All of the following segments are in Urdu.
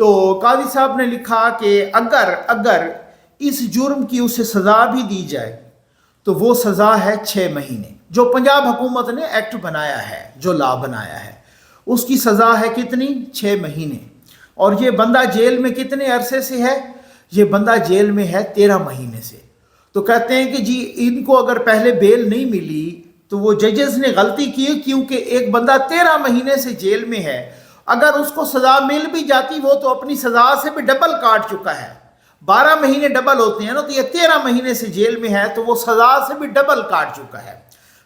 تو قاضی صاحب نے لکھا کہ اگر اس جرم کی اسے سزا بھی دی جائے تو وہ سزا ہے 6 مہینے، جو پنجاب حکومت نے ایکٹ بنایا ہے، جو لا بنایا ہے، اس کی سزا ہے کتنی؟ 6 مہینے۔ اور یہ بندہ جیل میں کتنے عرصے سے ہے؟ یہ بندہ جیل میں ہے 13 مہینے سے۔ تو کہتے ہیں کہ جی ان کو اگر پہلے بیل نہیں ملی تو وہ ججز نے غلطی کی، کیونکہ ایک بندہ 13 مہینے سے جیل میں ہے، اگر اس کو سزا مل بھی جاتی وہ تو اپنی سزا سے بھی ڈبل کاٹ چکا ہے، 12 مہینے ڈبل ہوتے ہیں نا، تو یہ 13 مہینے سے جیل میں ہے تو وہ سزا سے بھی ڈبل کاٹ چکا ہے۔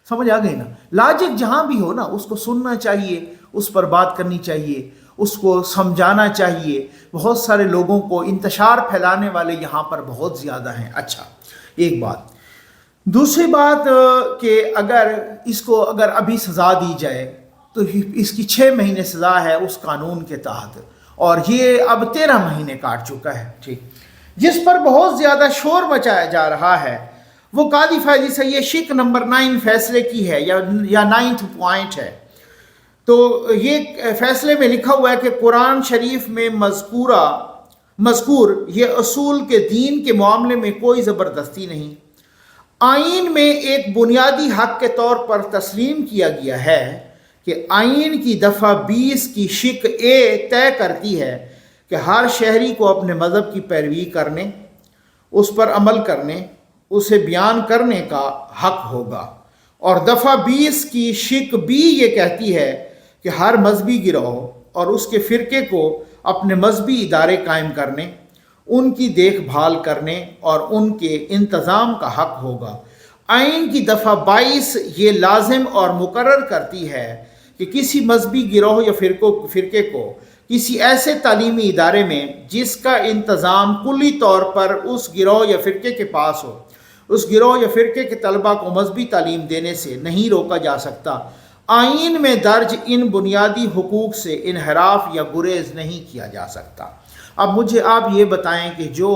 سمجھ آ گئی نا؟ لاجک جہاں بھی ہو نا اس کو سننا چاہیے، اس پر بات کرنی چاہیے، اس کو سمجھانا چاہیے۔ بہت سارے لوگوں کو انتشار پھیلانے والے یہاں پر بہت زیادہ ہیں۔ اچھا، ایک بات۔ دوسری بات کہ اگر اس کو ابھی سزا دی جائے تو اس کی 6 مہینے سزا ہے اس قانون کے تحت، اور یہ اب 13 مہینے کاٹ چکا ہے۔ ٹھیک، جس پر بہت زیادہ شور مچایا جا رہا ہے وہ قاضی فیضی سے یہ شک نمبر 9 فیصلے کی ہے یا 9th پوائنٹ ہے۔ تو یہ فیصلے میں لکھا ہوا ہے کہ قرآن شریف میں مذکور یہ اصول کے دین کے معاملے میں کوئی زبردستی نہیں، آئین میں ایک بنیادی حق کے طور پر تسلیم کیا گیا ہے کہ آئین کی دفعہ 20 کی شق اے طے کرتی ہے کہ ہر شہری کو اپنے مذہب کی پیروی کرنے، اس پر عمل کرنے، اسے بیان کرنے کا حق ہوگا، اور دفعہ 20 کی شق بی یہ کہتی ہے کہ ہر مذہبی گروہ اور اس کے فرقے کو اپنے مذہبی ادارے قائم کرنے، ان کی دیکھ بھال کرنے اور ان کے انتظام کا حق ہوگا۔ آئین کی دفعہ 22 یہ لازم اور مقرر کرتی ہے کہ کسی مذہبی گروہ یا فرقے کو کسی ایسے تعلیمی ادارے میں جس کا انتظام کلی طور پر اس گروہ یا فرقے کے پاس ہو، اس گروہ یا فرقے کے طلباء کو مذہبی تعلیم دینے سے نہیں روکا جا سکتا۔ آئین میں درج ان بنیادی حقوق سے انحراف یا گریز نہیں کیا جا سکتا۔ اب مجھے آپ یہ بتائیں کہ جو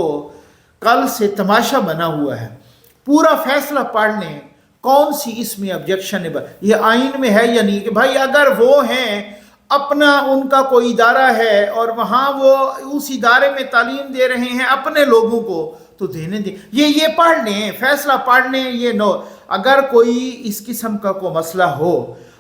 کل سے تماشا بنا ہوا ہے، پورا فیصلہ پڑھ لیں، کون سی اس میں آبجیکشن ہے؟ یہ آئین میں ہے یا نہیں؟ کہ بھائی اگر وہ ہیں، اپنا ان کا کوئی ادارہ ہے اور وہاں وہ اس ادارے میں تعلیم دے رہے ہیں اپنے لوگوں کو، تو دینے دیں۔ یہ پڑھ لیں، فیصلہ پڑھ لیں۔ یہ نو اگر کوئی اس قسم کا کوئی مسئلہ ہو،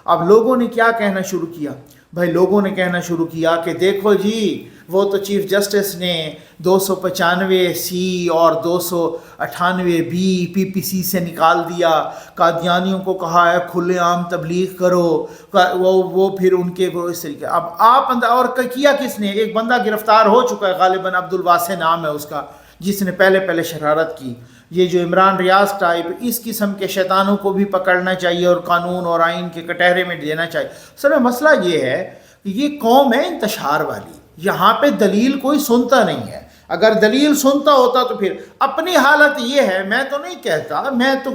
اب لوگوں نے کیا کہنا شروع کیا؟ بھائی لوگوں نے کہنا شروع کیا کہ دیکھو جی وہ تو چیف جسٹس نے 295 سی اور 298 بی پی سی سے نکال دیا، قادیانیوں کو کہا ہے کھلے عام تبلیغ کرو، وہ پھر ان کے وہ اس طریقے۔ اب آپ اور کیا کس نے؟ ایک بندہ گرفتار ہو چکا ہے، غالباً عبدالواسع نام ہے اس کا، جس نے پہلے شرارت کی۔ یہ جو عمران ریاض ٹائپ اس قسم کے شیطانوں کو بھی پکڑنا چاہیے اور قانون اور آئین کے کٹہرے میں دینا چاہیے۔ سر مسئلہ یہ ہے کہ یہ قوم ہے انتشار والی، یہاں پہ دلیل کوئی سنتا نہیں ہے۔ اگر دلیل سنتا ہوتا تو پھر اپنی حالت یہ ہے، میں تو نہیں کہتا، میں تو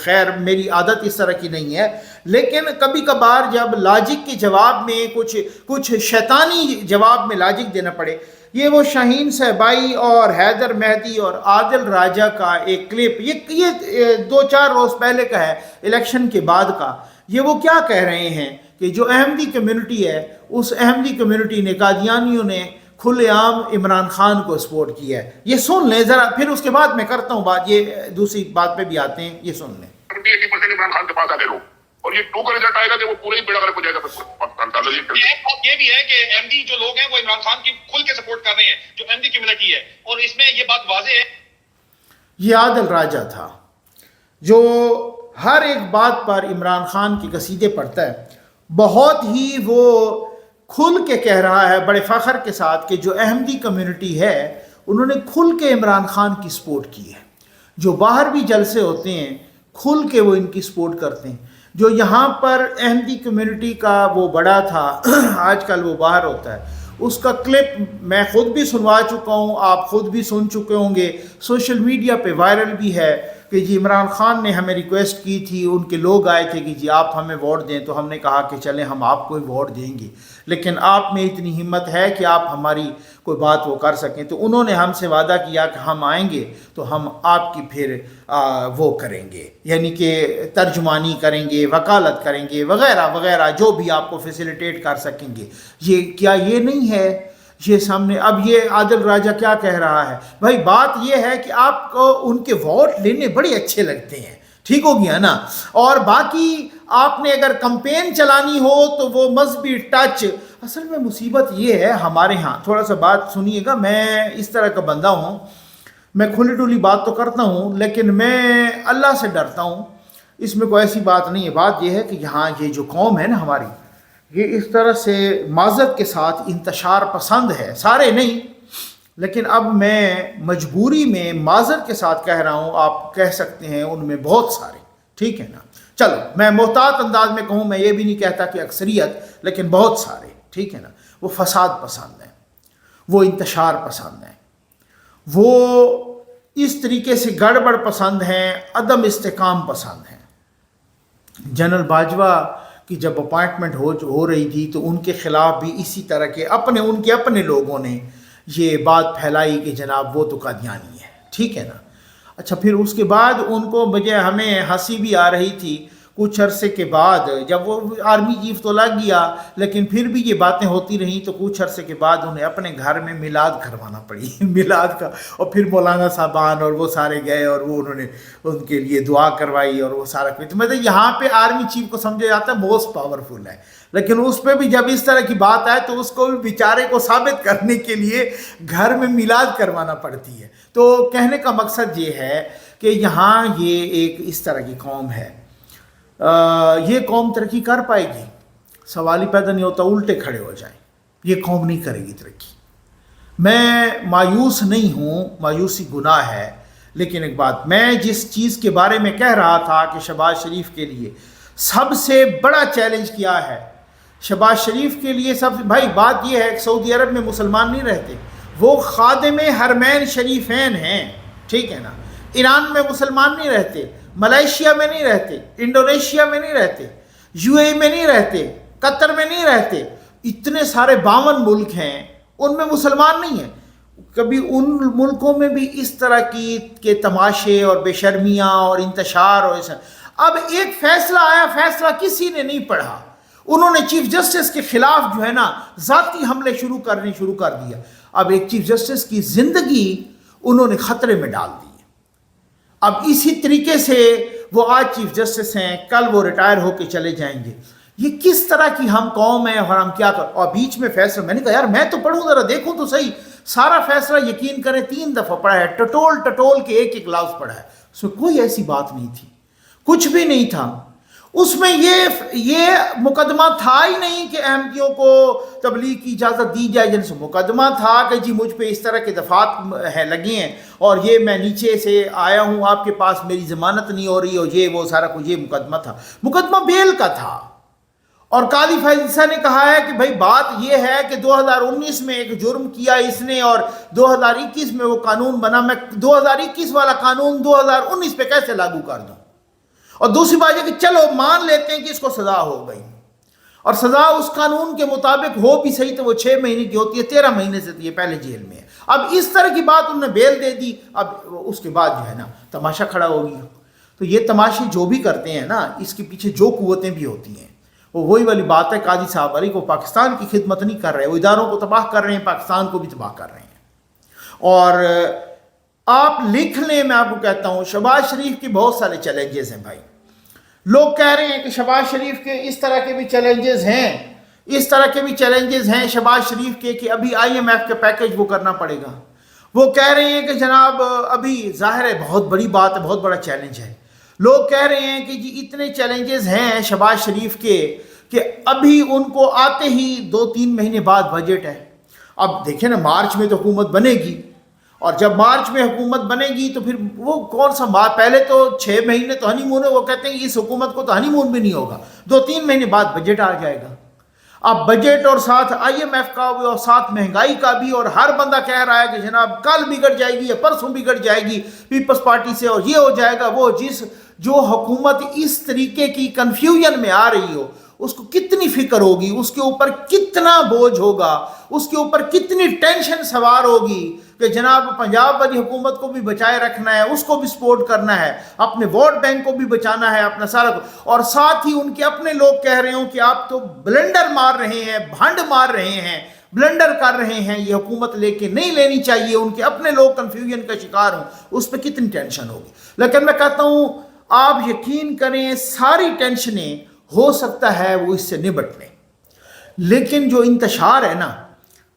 خیر میری عادت اس طرح کی نہیں ہے، لیکن کبھی کبھار جب لاجک کے جواب میں کچھ شیطانی جواب میں لاجک دینا پڑے۔ یہ وہ شاہین صاحبائی اور حیدر مہدی اور عادل راجہ کا ایک کلپ، یہ 2-4 روز پہلے کا ہے، الیکشن کے بعد کا۔ یہ وہ کیا کہہ رہے ہیں کہ جو احمدی کمیونٹی ہے، اس احمدی کمیونٹی نے، قادیانیوں نے کھلے عام عمران خان کو سپورٹ کیا ہے۔ یہ سن لیں ذرا، پھر اس کے بعد میں کرتا ہوں بات، یہ دوسری بات پہ بھی آتے ہیں، یہ سن لیں۔ 80% عمران خان کے پاس آ گئے لوگ، اور یہ 2 کا رزلٹ آئے گا کہ وہ پورے ہی بیڑا گرک ہو جائے گا۔ یہ بھی ہے کہ احمدی جو لوگ ہیں وہ عمران خان کی کھل کے سپورٹ کر رہے ہیں، جو احمدی کمیونٹی ہے، اور اس میں یہ بات واضح ہے۔ یہ عادل راجہ تھا جو ہر ایک بات پر عمران خان کے قصیدے پڑھتا ہے، بہت ہی وہ کھل کے کہہ رہا ہے بڑے فخر کے ساتھ کہ جو احمدی کمیونٹی ہے انہوں نے کھل کے عمران خان کی سپورٹ کی ہے۔ جو باہر بھی جلسے ہوتے ہیں کھل کے وہ ان کی سپورٹ کرتے ہیں۔ جو یہاں پر احمدی کمیونٹی کا وہ بڑا تھا، آج کل وہ باہر ہوتا ہے، اس کا کلپ میں خود بھی سنوا چکا ہوں، آپ خود بھی سن چکے ہوں گے، سوشل میڈیا پہ وائرل بھی ہے کہ جی عمران خان نے ہمیں ریکویسٹ کی تھی، ان کے لوگ آئے تھے کہ جی آپ ہمیں ووٹ دیں، تو ہم نے کہا کہ چلیں ہم آپ کو ہی ووٹ دیں گے، لیکن آپ میں اتنی ہمت ہے کہ آپ ہماری کوئی بات وہ کر سکیں۔ تو انہوں نے ہم سے وعدہ کیا کہ ہم آئیں گے تو ہم آپ کی پھر وہ کریں گے، یعنی کہ ترجمانی کریں گے، وکالت کریں گے، وغیرہ وغیرہ، جو بھی آپ کو فیسیلیٹیٹ کر سکیں گے۔ یہ کیا یہ نہیں ہے یہ سامنے اب یہ عادل راجہ کیا کہہ رہا ہے؟ بھائی بات یہ ہے کہ آپ کو ان کے ووٹ لینے بڑے اچھے لگتے ہیں، ٹھیک ہو گیا نا، اور باقی آپ نے اگر کمپین چلانی ہو تو وہ مذہبی ٹچ، اصل میں مصیبت یہ ہے ہمارے ہاں، تھوڑا سا بات سنیے گا، میں اس طرح کا بندہ ہوں، میں کھلی ڈولی بات تو کرتا ہوں لیکن میں اللہ سے ڈرتا ہوں، اس میں کوئی ایسی بات نہیں ہے، بات یہ ہے کہ یہاں یہ جو قوم ہے نا ہماری، یہ اس طرح سے معذرت کے ساتھ انتشار پسند ہے، سارے نہیں لیکن اب میں مجبوری میں معذرت کے ساتھ کہہ رہا ہوں، آپ کہہ سکتے ہیں ان میں بہت سارے، ٹھیک ہے نا، چلو میں محتاط انداز میں کہوں، میں یہ بھی نہیں کہتا کہ اکثریت، لیکن بہت سارے، ٹھیک ہے نا، وہ فساد پسند ہیں، وہ انتشار پسند ہیں، وہ اس طریقے سے گڑبڑ پسند ہیں، عدم استحکام پسند ہیں۔ جنرل باجوہ کی جب اپائنٹمنٹ ہو رہی تھی تو ان کے خلاف بھی اسی طرح کے ان کے اپنے لوگوں نے یہ بات پھیلائی کہ جناب وہ تو قادیانی ہے، ٹھیک ہے نا۔ اچھا پھر اس کے بعد ان کو ہمیں ہنسی بھی آ رہی تھی، کچھ عرصے کے بعد جب وہ آرمی چیف تو لگ گیا لیکن پھر بھی یہ باتیں ہوتی رہیں تو کچھ عرصے کے بعد انہیں اپنے گھر میں میلاد کروانا پڑی میلاد کا، اور پھر مولانا صاحبان اور وہ سارے گئے اور وہ انہوں نے ان کے لیے دعا کروائی اور وہ سارا کچھ، مطلب یہاں پہ آرمی چیف کو سمجھا جاتا ہے موسٹ پاورفل ہے، لیکن اس پہ بھی جب اس طرح کی بات آئے تو اس کو بھی بیچارے کو ثابت کرنے کے لیے گھر میں میلاد کروانا پڑتی ہے۔ تو کہنے کا مقصد یہ ہے کہ یہاں یہ ایک اس طرح کی قوم ہے، یہ قوم ترقی کر پائے گی؟ سوال ہی پیدا نہیں ہوتا، الٹے کھڑے ہو جائیں، یہ قوم نہیں کرے گی ترقی۔ میں مایوس نہیں ہوں، مایوسی گناہ ہے، لیکن ایک بات، میں جس چیز کے بارے میں کہہ رہا تھا کہ شہباز شریف کے لیے سب سے بڑا چیلنج کیا ہے، شہباز شریف کے لیے بھائی بات یہ ہے کہ سعودی عرب میں مسلمان نہیں رہتے، وہ خادم حرمین شریفین ہیں، ٹھیک ہے نا، ایران میں مسلمان نہیں رہتے، ملائیشیا میں نہیں رہتے، انڈونیشیا میں نہیں رہتے، یو اے میں نہیں رہتے، قطر میں نہیں رہتے، اتنے سارے 52 ملک ہیں، ان میں مسلمان نہیں ہیں۔ کبھی ان ملکوں میں بھی اس طرح کے تماشے اور بے شرمیاں اور انتشار اور ایسا، اب ایک فیصلہ آیا، فیصلہ کسی نے نہیں پڑھا، انہوں نے چیف جسٹس کے خلاف جو ہے نا ذاتی حملے شروع کر دیا، اب ایک چیف جسٹس کی زندگی انہوں نے خطرے میں ڈال دی۔ اب اسی طریقے سے وہ آج چیف جسٹس ہیں، کل وہ ریٹائر ہو کے چلے جائیں گے، یہ کس طرح کی ہم قوم ہیں اور ہم کیا اور بیچ میں فیصلہ، میں نے کہا یار میں تو پڑھوں ذرا دیکھوں تو صحیح، سارا فیصلہ یقین کریں 3 دفعہ پڑھا ہے، ٹٹول کے ایک لفظ پڑھا ہے، اس میں کوئی ایسی بات نہیں تھی، کچھ بھی نہیں تھا اس میں، یہ مقدمہ تھا ہی نہیں کہ احمدیوں کو تبلیغ کی اجازت دی جائے، جن سے مقدمہ تھا کہ جی مجھ پہ اس طرح کے دفعات لگے ہیں اور یہ میں نیچے سے آیا ہوں، آپ کے پاس میری ضمانت نہیں ہو رہی، اور یہ وہ سارا کچھ، یہ مقدمہ تھا، مقدمہ بیل کا تھا۔ اور قاضی فیض عیسیٰ نے کہا ہے کہ بھائی بات یہ ہے کہ 2019 میں ایک جرم کیا اس نے اور 2021 میں وہ قانون بنا، میں 2021 والا قانون 2019 پہ کیسے لاگو کر دوں؟ اور دوسری بات یہ کہ چلو مان لیتے ہیں کہ اس کو سزا ہو گئی، اور سزا اس قانون کے مطابق ہو بھی صحیح تو وہ 6 مہینے کی ہوتی ہے، 13 مہینے سے یہ پہلے جیل میں ہے، اب اس طرح کی بات انہوں نے بیل دے دی، اب اس کے بعد جو ہے نا تماشا کھڑا ہو گیا۔ تو یہ تماشے جو بھی کرتے ہیں نا، اس کے پیچھے جو قوتیں بھی ہوتی ہیں، وہ وہی والی بات ہے، قاضی صاحب علی کو پاکستان کی خدمت نہیں کر رہے، وہ اداروں کو تباہ کر رہے ہیں، پاکستان کو بھی تباہ کر رہے ہیں۔ اور آپ لکھ لیں، میں آپ کو کہتا ہوں شہباز شریف کی بہت سارے چیلنجز ہیں بھائی، لوگ کہہ رہے ہیں کہ شہباز شریف کے اس طرح کے بھی چیلنجز ہیں، شہباز شریف کے کہ ابھی IMF کے پیکج وہ کرنا پڑے گا، وہ کہہ رہے ہیں کہ جناب ابھی ظاہر ہے بہت بڑی بات ہے، بہت بڑا چیلنج ہے، لوگ کہہ رہے ہیں کہ جی اتنے چیلنجز ہیں شہباز شریف کے کہ ابھی ان کو آتے ہی 2-3 مہینے بعد بجٹ ہے۔ اب دیکھیں نا مارچ میں تو حکومت بنے گی، اور جب مارچ میں حکومت بنے گی تو پھر وہ کون سا پہلے تو 6 مہینے تو ہنی مون ہے، وہ کہتے ہیں کہ اس حکومت کو تو ہنی مون بھی نہیں ہوگا، 2-3 مہینے بعد بجٹ آ جائے گا۔ اب بجٹ اور ساتھ IMF کا بھی اور ساتھ مہنگائی کا بھی، اور ہر بندہ کہہ رہا ہے کہ جناب کل بگڑ جائے گی یا پرسوں بگڑ جائے گی پیپلز پارٹی سے، اور یہ ہو جائے گا وہ، جو حکومت اس طریقے کی کنفیوژن میں آ رہی ہو اس کو کتنی فکر ہوگی، اس کے اوپر کتنا بوجھ ہوگا، اس کے اوپر کتنی ٹینشن سوار ہوگی کہ جناب پنجاب والی حکومت کو بھی بچائے رکھنا ہے، اس کو بھی سپورٹ کرنا ہے، اپنے ووٹ بینک کو بھی بچانا ہے، اپنا سارا، اور ساتھ ہی ان کے اپنے لوگ کہہ رہے ہوں کہ آپ تو بلنڈر مار رہے ہیں، بھنڈ مار رہے ہیں، بلنڈر کر رہے ہیں, یہ حکومت لے کے نہیں لینی چاہیے, ان کے اپنے لوگ کنفیوژن کا شکار ہوں, اس پہ کتنی ٹینشن ہوگی. لیکن میں کہتا ہوں آپ یقین کریں ساری ٹینشنیں ہو سکتا ہے وہ اس سے نبٹ لیں, لیکن جو انتشار ہے نا,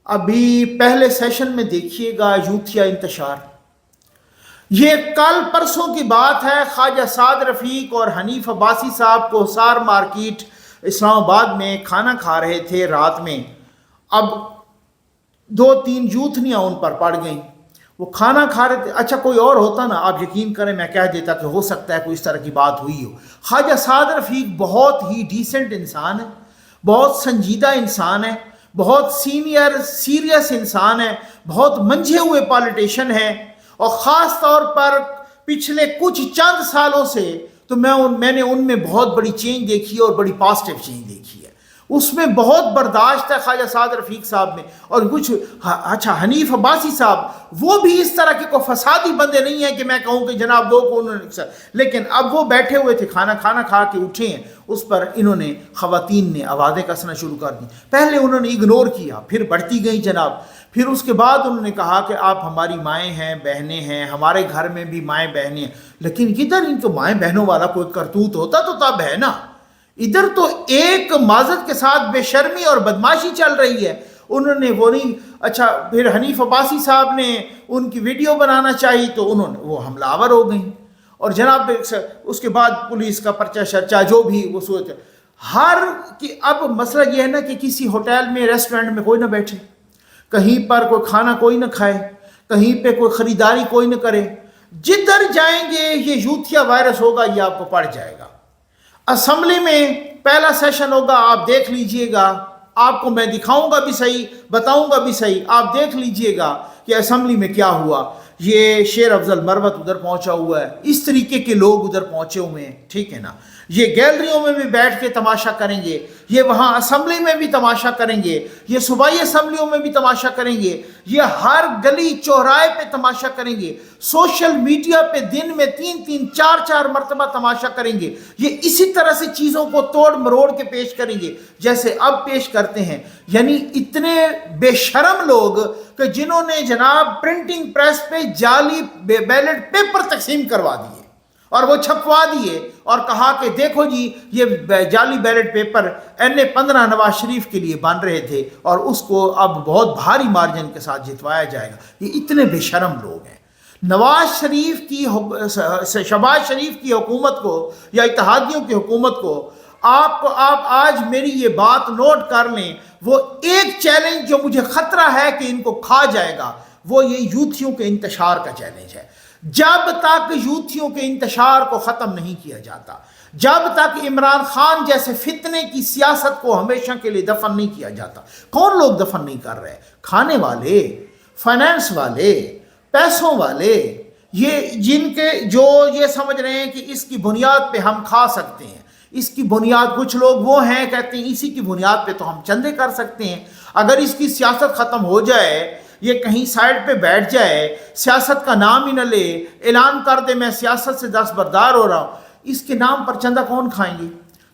ابھی پہلے سیشن میں دیکھیے گا یوتھیا انتشار, یہ کل پرسوں کی بات ہے, خواجہ سعد رفیق اور حنیف عباسی صاحب کو سار مارکیٹ اسلام آباد میں کھانا کھا رہے تھے رات میں, اب 2-3 یوتھنیاں ان پر پڑ گئیں, وہ کھانا کھا رہے تھے. اچھا کوئی اور ہوتا نا, آپ یقین کریں میں کہہ دیتا کہ ہو سکتا ہے کوئی اس طرح کی بات ہوئی ہو. خواجہ سعد رفیق بہت ہی ڈیسنٹ انسان ہے, بہت سنجیدہ انسان ہے, بہت سیریس انسان ہے, بہت منجھے ہوئے پالیٹیشین ہیں, اور خاص طور پر پچھلے کچھ چند سالوں سے تو میں نے ان میں بہت بڑی چینج دیکھی ہے اور بڑی پازیٹیو چینج دیکھی ہے. اس میں بہت برداشت ہے خواجہ سعد رفیق صاحب میں. اور کچھ اچھا حنیف عباسی صاحب وہ بھی اس طرح کے کوئی فسادی بندے نہیں ہیں کہ میں کہوں کہ جناب دو کو انہوں نے, لیکن اب وہ بیٹھے ہوئے تھے کھانا کھا کے اٹھے ہیں, اس پر انہوں نے خواتین نے آوازیں کسنا شروع کر دی. پہلے انہوں نے اگنور کیا, پھر بڑھتی گئی جناب, پھر اس کے بعد انہوں نے کہا کہ آپ ہماری مائیں ہیں بہنیں ہیں, ہمارے گھر میں بھی مائیں بہنیں ہیں, لیکن کدھر ان کو مائیں بہنوں والا کوئی کرتوت ہوتا تو تب ہے نا, ادھر تو ایک معذرت کے ساتھ بے شرمی اور بدماشی چل رہی ہے. انہوں نے وہ نہیں, اچھا پھر حنیف عباسی صاحب نے ان کی ویڈیو بنانا چاہی تو انہوں نے وہ حملہ آور ہو گئیں, اور جناب اس کے بعد پولیس کا پرچہ شرچہ جو بھی وہ صورت ہر کی. اب مسئلہ یہ ہے نا کہ کسی ہوٹل میں ریسٹورنٹ میں کوئی نہ بیٹھے, کہیں پر کوئی کھانا کوئی نہ کھائے, کہیں پہ کوئی خریداری کوئی نہ کرے, جدھر جائیں گے یہ یوتھیا وائرس ہوگا, یہ آپ کو پڑ جائے گا. اسمبلی میں پہلا سیشن ہوگا, آپ دیکھ لیجئے گا, آپ کو میں دکھاؤں گا بھی صحیح, بتاؤں گا بھی صحیح, آپ دیکھ لیجئے گا کہ اسمبلی میں کیا ہوا. یہ شیر افضل مروت ادھر پہنچا ہوا ہے, اس طریقے کے لوگ ادھر پہنچے ہوئے ہیں, ٹھیک ہے نا. یہ گیلریوں میں بھی بیٹھ کے تماشا کریں گے, یہ وہاں اسمبلی میں بھی تماشا کریں گے, یہ صوبائی اسمبلیوں میں بھی تماشا کریں گے, یہ ہر گلی چوراہے پہ تماشا کریں گے, سوشل میڈیا پہ دن میں 3-3 4-4 مرتبہ تماشا کریں گے. یہ اسی طرح سے چیزوں کو توڑ مروڑ کے پیش کریں گے جیسے اب پیش کرتے ہیں. یعنی اتنے بے شرم لوگ کہ جنہوں نے جناب پرنٹنگ پریس پہ جعلی بیلٹ پیپر تقسیم کروا دیے اور وہ چھپوا دیے, اور کہا کہ دیکھو جی یہ جعلی ballot paper NA-15 Nawaz Sharif کے لیے بن رہے تھے اور اس کو اب بہت بھاری مارجن کے ساتھ جتوایا جائے گا. یہ اتنے بے شرم لوگ ہیں. نواز شریف کی شہباز شریف کی حکومت کو یا اتحادیوں کی حکومت کو آپ آج میری یہ بات نوٹ کر لیں, وہ ایک چیلنج جو مجھے خطرہ ہے کہ ان کو کھا جائے گا وہ یہ یوتھیوں کے انتشار کا چیلنج ہے. جب تک یوتھیوں کے انتشار کو ختم نہیں کیا جاتا, جب تک عمران خان جیسے فتنے کی سیاست کو ہمیشہ کے لیے دفن نہیں کیا جاتا. کون لوگ دفن نہیں کر رہے؟ کھانے والے, فائنانس والے, پیسوں والے, یہ جن کے جو یہ سمجھ رہے ہیں کہ اس کی بنیاد پہ ہم کھا سکتے ہیں. اس کی بنیاد کچھ لوگ وہ ہیں کہتے ہیں اسی کی بنیاد پہ تو ہم چندے کر سکتے ہیں. اگر اس کی سیاست ختم ہو جائے, یہ کہیں سائڈ پہ بیٹھ جائے, سیاست کا نام ہی نہ لے, اعلان کر دے میں سیاست سے دستبردار ہو رہا ہوں, اس کے نام پر چندہ کون کھائیں گے؟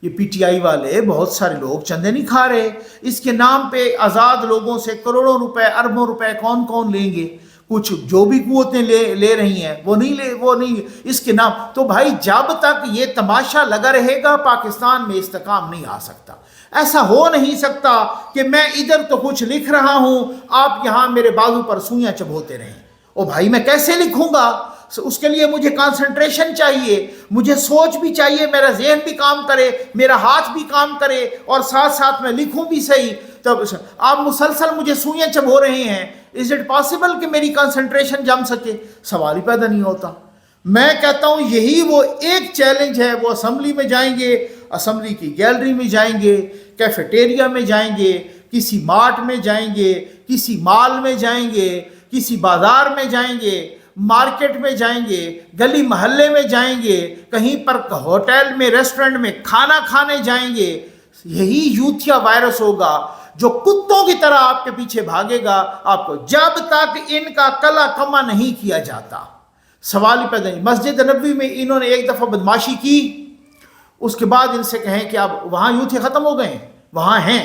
یہ PTI والے بہت سارے لوگ چندے نہیں کھا رہے. اس کے نام پہ آزاد لوگوں سے کروڑوں روپے اربوں روپے کون لیں گے؟ کچھ جو بھی قوتیں لے رہی ہیں وہ نہیں اس کے نام. تو بھائی جب تک یہ تماشا لگا رہے گا پاکستان میں استحکام نہیں آ سکتا. ایسا ہو نہیں سکتا کہ میں ادھر تو کچھ لکھ رہا ہوں, آپ یہاں میرے بازو پر سوئیاں چبھوتے رہیں. او بھائی میں کیسے لکھوں گا؟ اس کے لیے مجھے کنسنٹریشن چاہیے, مجھے سوچ بھی چاہیے, میرا ذہن بھی کام کرے, میرا ہاتھ بھی کام کرے, اور ساتھ ساتھ میں لکھوں بھی صحیح. تب آپ مسلسل مجھے سوئیاں چبھو رہے ہیں, از اٹ پاسبل کہ میری کنسنٹریشن جم سکے؟ سوال ہی پیدا نہیں ہوتا. میں کہتا ہوں یہی وہ ایک چیلنج ہے. وہ اسمبلی میں جائیں گے, اسمبلی کی گیلری میں جائیں گے, کیفیٹیریا میں جائیں گے, کسی مارٹ میں جائیں گے, کسی مال میں جائیں گے, کسی بازار میں جائیں گے, مارکیٹ میں جائیں گے, گلی محلے میں جائیں گے, کہیں پر ہوٹل میں ریسٹورنٹ میں کھانا کھانے جائیں گے. یہی یوتھیا وائرس ہوگا جو کتوں کی طرح آپ کے پیچھے بھاگے گا آپ کو, جب تک ان کا کلا کما نہیں کیا جاتا. سوال ہی پیدا نہیں. مسجد نبوی میں انہوں نے ایک دفعہ بدماشی کی, اس کے بعد ان سے کہیں کہ اب وہاں یوتھیا ختم ہو گئے ہیں, وہاں ہیں,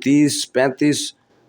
30-35